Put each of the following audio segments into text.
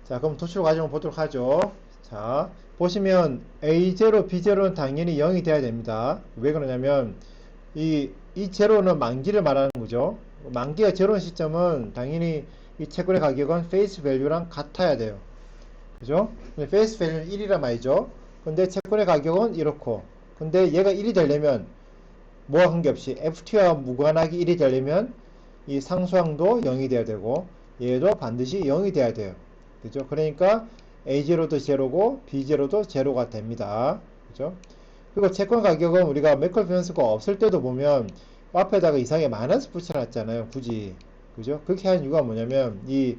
자, 그럼 도출 과정을 보도록 하죠. 자, 보시면 A0, B0는 당연히 0이 돼야 됩니다. 왜 그러냐면 이 제로는 만기를 말하는 거죠. 만기가 제로인 시점은 당연히 이 채권의 가격은 페이스 밸류랑 같아야 돼요. 그죠? 근데 페이스 밸류는 1이란 말이죠. 근데 채권의 가격은 이렇고, 근데 얘가 1이 되려면 뭐와 관계없이 FT와 무관하게 1이 되려면 이 상수항도 0이 돼야 되고 얘도 반드시 0이 돼야 돼요. 그죠? 그러니까 A0도 제로고 B0도 제로가 됩니다. 그죠? 그리고 채권 가격은 우리가 매컬 변수가 없을 때도 보면 앞에다가 이상하게 마이너스 붙여놨잖아요. 굳이. 그죠? 그렇게 한 이유가 뭐냐면 이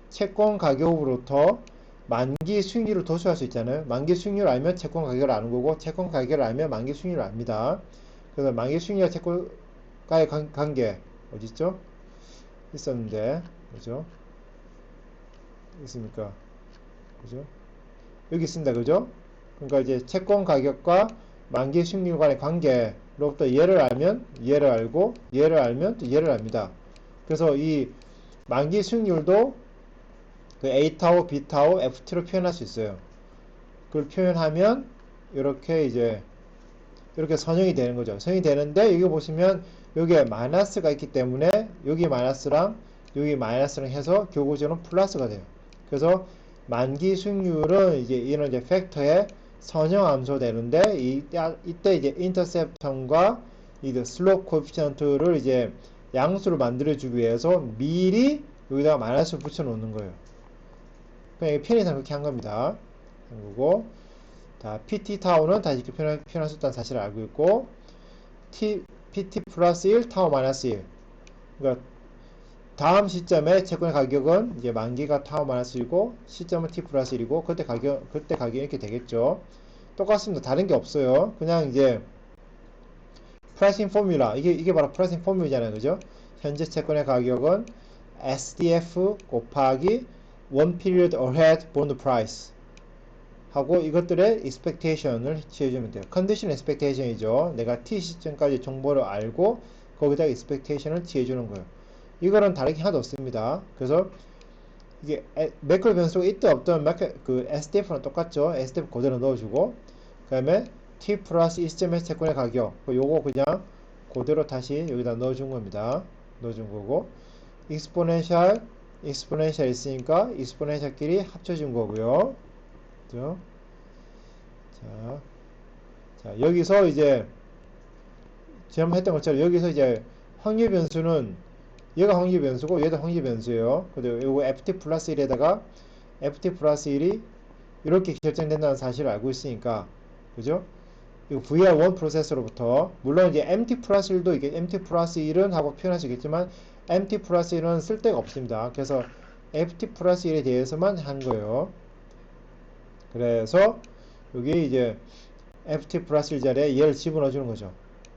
채권 가격으로부터 만기 수익률을 도출할 수 있잖아요. 만기 수익률을 알면 채권 가격을 아는 거고 채권 가격을 알면 만기 수익률을 압니다. 그래서 만기 수익률과 채권가의 관계 어딨죠? 있었는데 그죠? 있습니까? 그죠? 여기 있습니다. 그죠? 그러니까 이제 채권 가격과 만기 수익률 간의 관계로부터 얘를 알면 얘를 알고 얘를 알면 또 얘를 압니다. 그래서 이 만기 수익률도 그 A타워, B타워, FT로 표현할 수 있어요. 그걸 표현하면 이렇게 이제 이렇게 선형이 되는 거죠. 선형이 되는데 여기 보시면 여기에 마이너스가 있기 때문에 여기 마이너스랑 여기 마이너스랑 해서 결국적으로 플러스가 돼요. 그래서 만기 수익률은 이제 이런 이제 팩터의 선형 함수 되는데 이때 이제 인터셉션과 이 슬롭 코에피션트를 이제 양수를 만들어 주기 위해서 미리 여기다가 마이너스를 붙여 놓는 거예요. 그냥 편의상 그렇게 한 겁니다. 한 거고. 자, PT 타우는 다시 이렇게 표현할 수 있다는 사실을 알고 있고, PT 플러스 1, 타우 마이너스 1. 그러니까 다음 시점에 채권의 가격은 이제 만기가 타우 마이너스 1이고, 시점은 T 플러스 1이고, 그때 가격이 이렇게 되겠죠. 똑같습니다. 다른 게 없어요. 그냥 이제 프라이싱 포뮬라. 이게 바로 프라이싱 포뮬이잖아요. 그죠? 현재 채권의 가격은 SDF 곱하기 1 period ahead bond price. 하고 이것들의 expectation을 취해주면 돼요. condition expectation이죠. 내가 t 시점까지 정보를 알고 거기다 expectation을 취해주는 거예요. 이거는 다르게 하나도 없습니다. 그래서 이게 매크로 변수가 있든 없든 그 SDF랑 똑같죠. SDF 그대로 넣어주고 그 다음에 t 플러스 이 시점의 채권의 가격 요거 그냥 그대로 다시 여기다 넣어준 겁니다. 넣어준 거고 exponential 있으니까 exponential끼리 합쳐준 거고요. 그죠? 자, 여기서 이제 지금 했던 것처럼 여기서 이제 확률 변수는 얘가 확률 변수고 얘도 확률 변수예요. 그리고 요거 FT 플러스 1에다가 FT 플러스 1이 이렇게 결정된다는 사실을 알고 있으니까 그죠? 이거 VR1 프로세서로부터 물론 이제 MT 플러스 1도 이게 MT 플러스 1은 하고 표현할 수 있겠지만 MT 플러스 1은 쓸데가 없습니다. 그래서 FT 플러스 1에 대해서만 한 거예요. 그래서 여기 이제 FT 플러스 1 자리에 얘를 집어넣어 주는 거죠.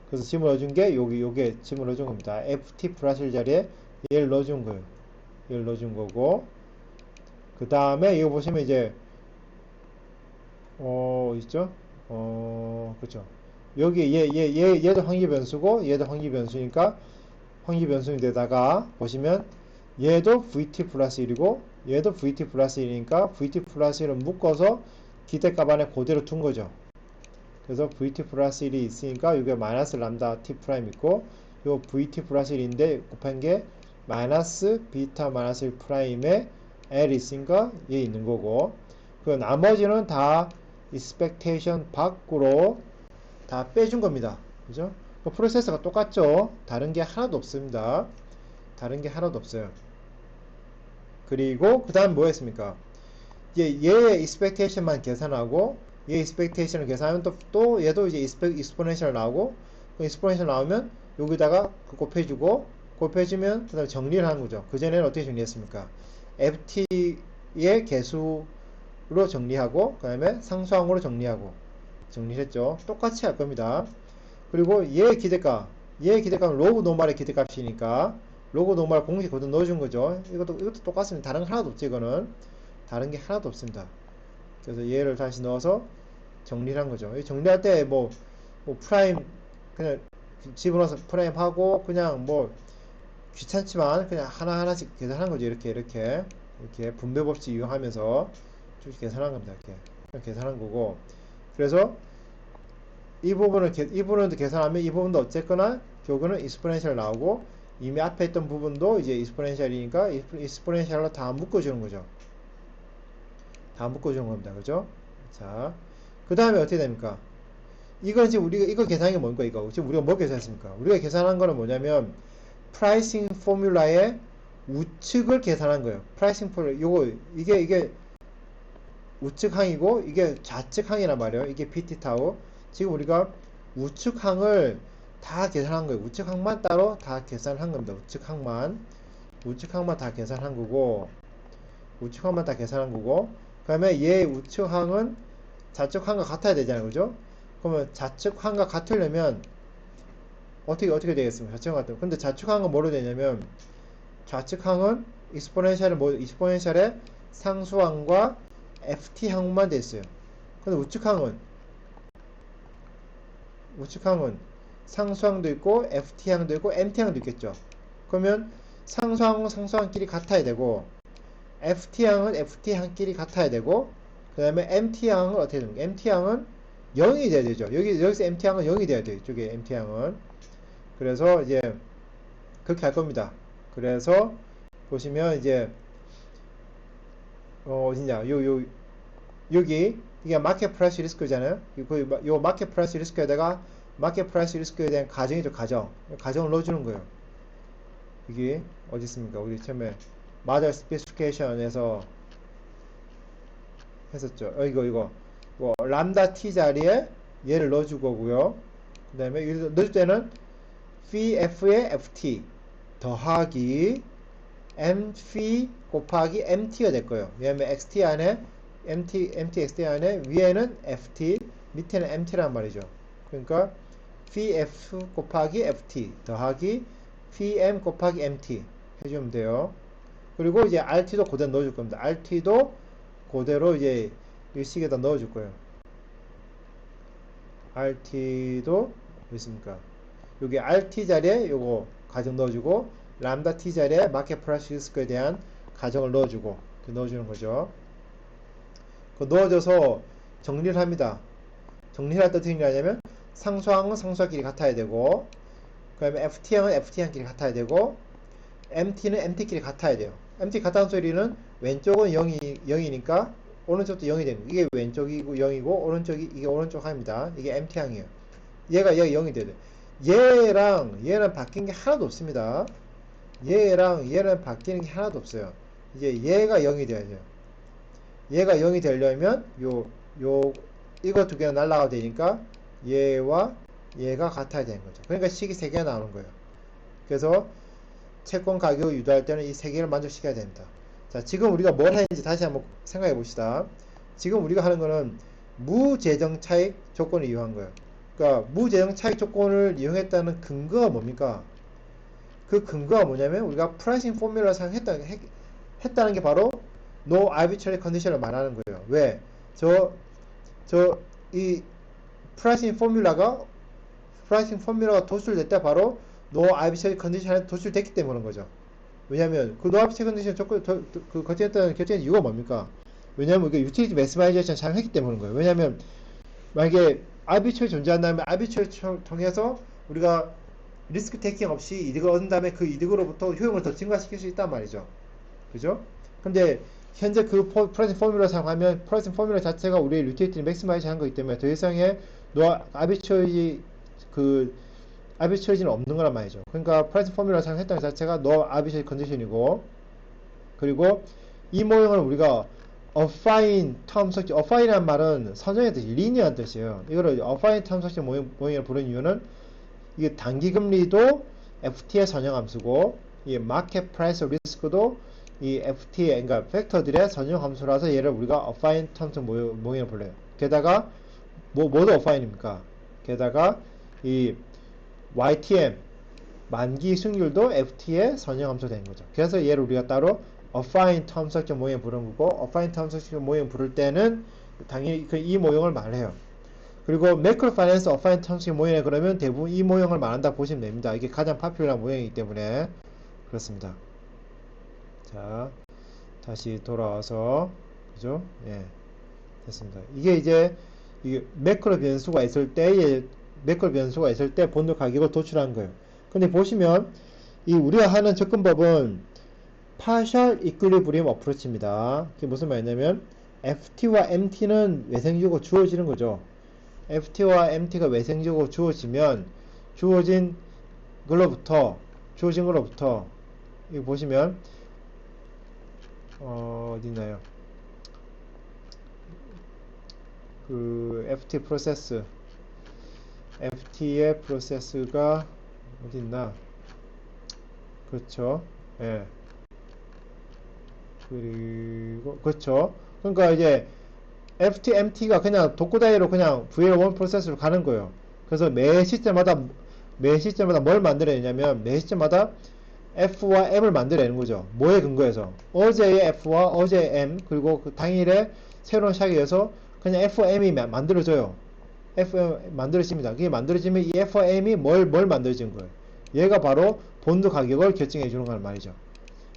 그래서 집어넣어 준 게 요게 집어넣어 준 겁니다. FT 플러스 1 자리에 얘를 넣어 준 거예요. 얘를 넣어 준 거고 그 다음에 이거 보시면 이제 있죠? 그렇죠. 여기 얘도 확률 변수고 얘도 확률 변수니까 확률 변수인데다가 보시면 얘도 VT 플러스 1이고 얘도 VT 플러스 1이니까 VT 플러스 1은 묶어서 기대값 안에 그대로 둔 거죠. 그래서 VT 플러스 1이 있으니까 이게 마이너스 람다 T 프라임 있고 요 VT 플러스 1인데 곱한 게 마이너스 비타 마이너스 1 프라임에 L 있으니까 얘 있는 거고 그 나머지는 다 expectation 밖으로 다 빼준 겁니다. 그죠? 그 프로세서가 똑같죠? 다른 게 하나도 없습니다. 다른 게 하나도 없어요. 그리고 그 다음 뭐 했습니까? 얘의 expectation만 계산하고 얘 expectation을 계산하면 또 얘도 이제 exponential 나오고 그 exponential 나오면 여기다가 곱해주고 곱해주면 그 다음에 정리를 하는 거죠. 그 전에는 어떻게 정리했습니까? ft의 개수로 정리하고 그 다음에 상수항으로 정리하고 정리했죠. 똑같이 할 겁니다. 그리고 얘의 기대값은 로그 노멀의 기대값이니까 로그 노멀 공식 거기다 넣어준 거죠. 이것도 똑같습니다. 다른 거 하나도 없지. 이거는 다른 게 하나도 없습니다. 그래서 얘를 다시 넣어서 정리를 한 거죠. 정리할 때 뭐 프라임 그냥 집어넣어서 프라임 하고 그냥 뭐 귀찮지만 그냥 하나하나씩 계산한 거죠. 이렇게 이렇게 분배 법칙 이용하면서 쭉 계산한 겁니다. 이렇게 계산한 거고. 그래서 이 부분을 계산하면 이 부분도 어쨌거나 결국은 익스포넨셜 나오고, 이미 앞에 있던 부분도 이제 익스포넨셜이니까 익스포넨셜로 다 묶어주는 거죠. 다 묶어주는 겁니다. 그죠? 자, 그 다음에 어떻게 됩니까? 이건 지금 우리가 이거 계산한 게 뭔가, 이거 지금 우리가 뭐 계산했습니까? 우리가 계산한 거는 뭐냐면 프라이싱 포뮬라의 우측을 계산한 거예요. 프라이싱 포뮬라, 요거 이게 우측항이고 이게 좌측항이란 말이에요. 이게 PT 타우. 지금 우리가 우측항을 다 계산한 거예요. 우측항만 따로 다 계산한 겁니다. 우측항만 다 계산한 거고, 우측항만 다 계산한 거고, 그 다음에 얘 우측항은 좌측항과 같아야 되잖아요. 그죠? 그러면 좌측항과 같으려면 어떻게 되겠습니까? 좌측항 같으면. 근데 좌측항은 뭐로 되냐면, 좌측항은 익스포넨셜의 상수항과 ft항만 돼 있어요. 근데 우측항은 상수항도 있고 ft항도 있고 mt항도 있겠죠. 그러면 상수항은 상수항끼리 같아야 되고, ft항은 ft항끼리 같아야 되고, 그 다음에 mt항은 어떻게 됩니까? mt항은 0이 돼야 되죠. 여기서 mt항은 0이 돼야 돼요. 이쪽에 mt항은. 그래서 이제 그렇게 할 겁니다. 그래서 보시면 이제 어디냐, 여기 이게 마켓 프라이스 리스크잖아요. 요 마켓 프라이스 리스크에다가 마켓 프라이스 리스크에 대한 가정이죠. 가정을 넣어주는 거예요. 이게 어디 있습니까? 우리 처음에 마더 스페시피케이션에서 했었죠. 이거 뭐 람다 t 자리에 얘를 넣어줄 거고요. 그 다음에 넣을 때는 phi f의 ft 더하기 m phi 곱하기 mt가 될 거예요. 왜냐면 xt 안에 mt xt 안에 위에는 ft, 밑에는 mt란 말이죠. 그러니까 phi f 곱하기 ft 더하기 phi m 곱하기 mt 해주면 돼요. 그리고 이제 rt도 그대로 넣어줄 겁니다. rt도 그대로 이제 이 식에다 넣어줄 거예요. rt도 있습니까? 여기 rt 자리에 요거 가정 넣어주고, 람다 t 자리에 마켓 프라이스 리스크에 대한 가정을 넣어주고, 넣어주는 거죠. 그 넣어줘서 정리를 합니다. 정리를 할 때 어떻게 하냐면, 상수항은 상수항끼리 같아야 되고, 그 다음에 ft항은 ft항끼리 같아야 되고, mt는 mt끼리 같아야 돼요. mt 같다는 소리는 왼쪽은 0이니까 오른쪽도 0이 됩니다. 이게 왼쪽이고 0이고 오른쪽이 이게 오른쪽 항입니다. 이게 mt항이에요. 얘가 0이 돼야 돼요. 얘는 바뀐 게 하나도 없습니다. 얘는 바뀌는 게 하나도 없어요. 이제 얘가 0이 돼야 돼요. 얘가 0이 되려면 이거 두 개가 날라가 되니까 얘와 얘가 같아야 되는 거죠. 그러니까 식이 3개가 나오는 거예요. 그래서 채권 가격을 유도할 때는 이 3개를 만족시켜야 됩니다. 자, 지금 우리가 뭘 했는지 다시 한번 생각해 봅시다. 지금 우리가 하는 거는 무재정 차익 조건을 이용한 거예요. 그러니까 무재정 차익 조건을 이용했다는 근거가 뭡니까? 그 근거가 뭐냐면 우리가 프라이싱 포뮬러를 사용했다는 게 바로 no arbitrary condition을 말하는 거예요. 왜? 이 프라이싱 포뮬러가 도출될 때 바로 no arbitrary condition에 도출됐기 때문에 그런 거죠. 왜냐면 그 no arbitrary condition 조건 결정했던 이유가 뭡니까? 왜냐면 이게 유틸리티 매스마이제이션 사용했기 때문에 그런 거예요. 왜냐면 만약에 arbitrary 존재한다면 arbitrary 통해서 우리가 리스크 테이킹 없이 이득을 얻은 다음에 그 이득으로부터 효용을 더 증가시킬 수 있단 말이죠. 그죠? 근데 현재 그 프라이싱 포뮬러 사용하면 프라이싱 포뮬러 자체가 우리의 유틸리티를 맥시마이즈 하는 거기 때문에 더 이상의 아비처리지는 없는 거란 말이죠. 그러니까 프라이싱 포뮬러 사용했다는 자체가 아비처리 컨디션이고, 그리고 이 모형을 우리가 affine term structure, affine이라는 말은 선정의 뜻이 linear한 뜻이에요. 이거를 affine term structure 모형이라고 부르는 이유는 이게 단기금리도 FT의 선형함수고, 이 마켓 프라이스 리스크도 이 FT의, 그러니까 팩터들의 선형함수라서 얘를 우리가 affine term 모형이라고 불러요. 게다가 뭐도 affine입니까? 게다가 이 YTM 만기 수익률도 FT의 선형함수 되는 거죠. 그래서 얘를 우리가 따로 affine term structure 모형 부르는 거고, affine term structure 모형 부를 때는 당연히 이 모형을 말해요. 그리고 매크로 파이낸스 affine term structure 모형에 그러면 대부분 이 모형을 말한다 보시면 됩니다. 이게 가장 파퓰러한 모형이기 때문에 그렇습니다. 자, 다시 돌아와서, 그죠? 예, 됐습니다. 이게 이제, 이게 매크로 변수가 있을 때, 매크로 변수가 있을 때 본드 가격을 도출한 거예요. 근데 보시면, 이 우리가 하는 접근법은 partial equilibrium approach입니다. 그게 무슨 말이냐면, FT와 MT는 외생적으로 주어지는 거죠. FT와 MT가 외생적으로 주어지면, 주어진 걸로부터, 이거 보시면, 어디 있나요? 그, FT 프로세스, FT의 프로세스가, 어디 있나? 그렇죠. 예. 그리고, 그렇죠. 그러니까 이제, FT, MT가 그냥 독구다이로 그냥 VL1 프로세스로 가는 거예요. 그래서 매 시점마다 뭘 만들어내냐면, 매 시점마다 F와 M을 만들어내는 거죠. 뭐에 근거해서? 어제의 F와 어제의 M, 그리고 그 당일에 새로운 시작에서 그냥 F와 M이 만들어져요. FM 만들어집니다. 그게 만들어지면 이 F와 M이 뭘 만들어진 거예요? 얘가 바로 본드 가격을 결정해 주는 거란 말이죠.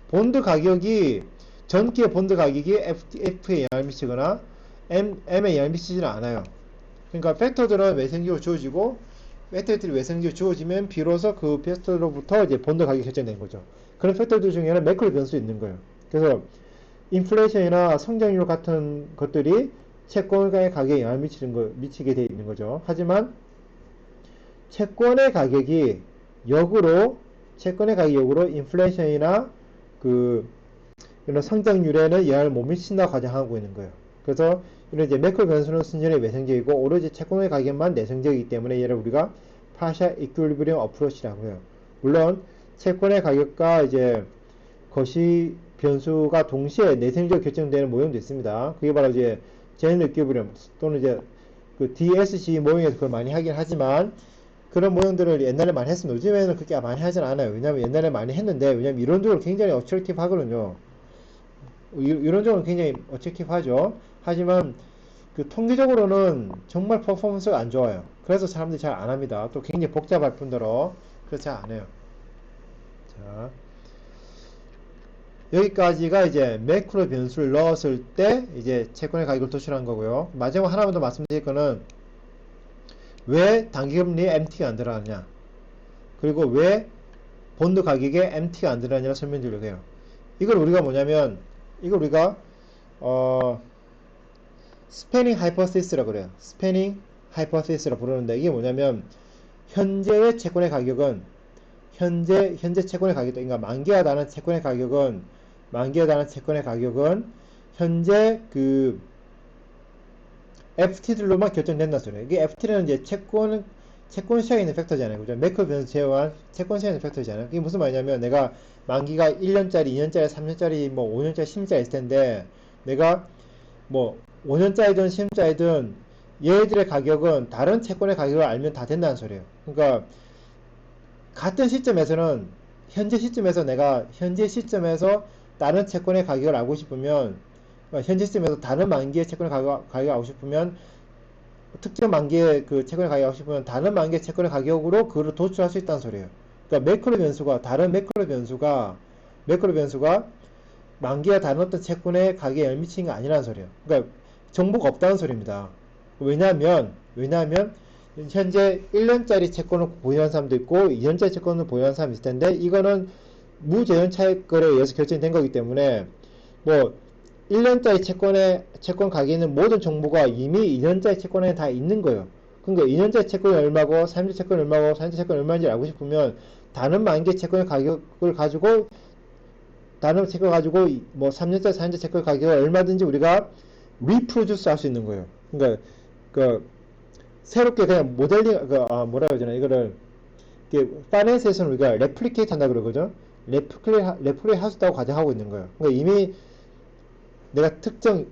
본드 가격이, 전기의 본드 가격이 F에 영향을 미치거나 M에 영향을 미치지는 않아요. 그러니까 팩터들은 외생적으로 주어지고, 팩터들이 외생적으로 주어지면 비로소 그 팩터로부터 이제 본드 가격이 결정된 거죠. 그런 팩터들 중에는 매크로 변수 있는 거예요. 그래서 인플레이션이나 성장률 같은 것들이 채권의 가격에 영향을 미치게 되어 있는 거죠. 하지만 채권의 가격이 역으로 인플레이션이나 이런 성장률에는 영향을 못 미친다고 가정하고 있는 거예요. 그래서 이런 이제 매크로 변수는 순전히 외생적이고 오로지 채권의 가격만 내성적이기 때문에 얘를 우리가 partial equilibrium approach라고 해요. 물론 채권의 가격과 이제 거시 변수가 동시에 내생적으로 결정되는 모형도 있습니다. 그게 바로 이제 general equilibrium 또는 이제 그 DSC 모형에서 그걸 많이 하긴 하지만, 그런 모형들을 옛날에 많이 했습니다. 요즘에는 그렇게 많이 하진 않아요. 왜냐면 옛날에 많이 했는데, 왜냐면 이론적으로 굉장히 어트랙티브 하거든요. 이론적으로 굉장히 어트랙티브 하죠. 하지만 그 통계적으로는 정말 퍼포먼스가 안 좋아요. 그래서 사람들이 잘 안 합니다. 또 굉장히 복잡할 뿐더러 그래서 잘 안 해요. 자, 여기까지가 이제 매크로 변수를 넣었을 때 이제 채권의 가격을 도출한 거고요. 마지막 하나만 더 말씀드릴 거는, 왜 단기금리에 MT가 안 들어가느냐, 그리고 왜 본드 가격에 MT가 안 들어가느냐를 설명드리려고 해요. 이걸 우리가 뭐냐면, 이걸 우리가 스패닝 하이퍼시스라고 그래요. 스패닝 하이퍼시스라고 부르는데, 이게 뭐냐면 현재의 채권의 가격은 현재 채권의 가격, 그러니까 만기가 다는 채권의 가격은 현재 그 FT들로만 결정된다 소리예요. 이게 FT는 이제 채권 시장에 있는 팩터잖아요. 그죠? 매크로 변수 제외한 채권 시장에 있는 팩터잖아요. 이게 무슨 말이냐면, 내가 만기가 1년짜리, 2년짜리, 3년짜리, 뭐 5년짜리, 10년짜리 있을 텐데, 내가 뭐 5년짜리든 10년짜리든 얘들의 가격은 다른 채권의 가격을 알면 다 된다는 소리예요. 그러니까 같은 시점에서는, 현재 시점에서 다른 채권의 가격을 알고 싶으면, 현재 시점에서 다른 만기의 채권의 가격을 알고 싶으면, 특정 만기의 그 채권의 가격을 알고 싶으면 다른 만기의 채권의 가격으로 그걸 도출할 수 있다는 소리예요. 그러니까 다른 매크로 변수가 만기가 다른 어떤 채권의 가격에 영향을 미치는 게 아니라는 소리예요. 그러니까 정보가 없다는 소리입니다. 왜냐하면 현재 1년짜리 채권을 보유한 사람도 있고 2년짜리 채권을 보유한 사람이 있을 텐데, 이거는 무제한 차익 거래에 의해서 결정된 거기 때문에, 뭐 1년짜리 채권 가격에 있는 모든 정보가 이미 2년짜리 채권에 다 있는 거예요. 그러니까 2년짜리 채권이 얼마고 3년짜리 채권이 얼마고 4년짜리 채권이 얼마인지 알고 싶으면, 다른 만기 채권의 가격을 가지고 뭐 3년짜리 4년짜리 채권 가격을 얼마든지 우리가 리프로듀스 할 수 있는 거예요. 그러니까 새롭게 그냥 모델링, 뭐라 그러잖아요. 이거를 파이낸스에서는 우리가 레플리케이트 한다 그러거든요. 레플리케이트 할 수 있다고 가정하고 있는 거예요. 그러니까 이미 내가 특정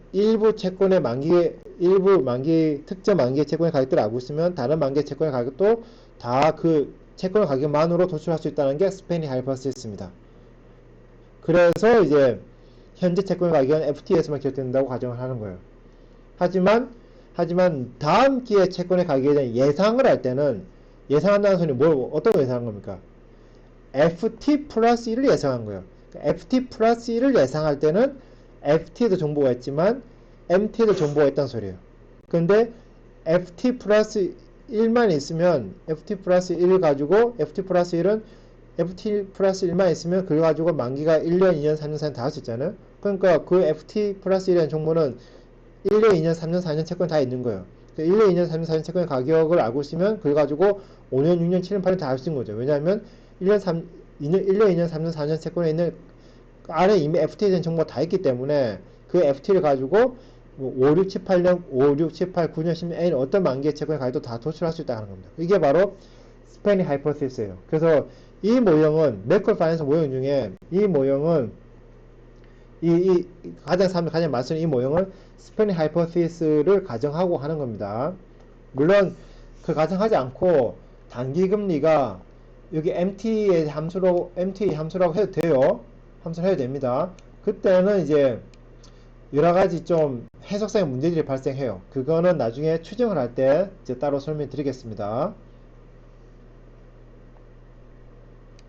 특정 만기의 채권의 가격들을 알고 있으면, 다른 만기의 채권의 가격도 다 그 채권의 가격만으로 도출할 수 있다는 게 스패닝 하이퍼시스입니다. 그래서 이제 현재 채권의 가격은 FT에서만 결정된다고 가정을 하는 거예요. 하지만 다음 기회 채권의 가격에 대한 예상을 할 때는, 예상한다는 소리는 어떤 걸 예상한 겁니까? FT 플러스 1을 예상한 거예요. FT 플러스 1을 예상할 때는 FT에도 정보가 있지만 MT에도 정보가 있다는 소리예요. 근데 FT 플러스 1만 있으면 FT 플러스 1 가지고 FT 플러스 1은 FT 플러스 1만 있으면 그걸 가지고 만기가 1년, 2년, 3년, 4년 다 할 수 있잖아요. 그러니까 그 FT 플러스 1이라는 정보는 1년, 2년, 3년, 4년 채권 다 있는 거예요. 1년, 2년, 3년, 4년 채권의 가격을 알고 있으면 그걸 가지고 5년, 6년, 7년, 8년 다 할 수 있는 거죠. 왜냐하면 1년, 2년, 2년, 3년, 4년 채권에 있는 안에 이미 FT에 대한 정보가 다 있기 때문에 그 FT를 가지고 5, 6, 7, 8년, 5, 6, 7, 8, 9년, 10년, A는 어떤 만기의 채권의 가격도 다 도출할 수 있다는 겁니다. 이게 바로 스페닝 하이포테시스예요. 그래서 이 모형은 매크로 파이낸스 모형 중에 이 모형은 가장 맞서는 이 모형은 스페닝 하이포테시스를 가정하고 하는 겁니다. 물론 그 가정하지 않고 단기금리가 여기 MT의 함수라고 해도 돼요. 함수를 해도 됩니다. 그때는 이제 여러가지 좀 해석상의 문제들이 발생해요. 그거는 나중에 추정을 할 때 이제 따로 설명드리겠습니다.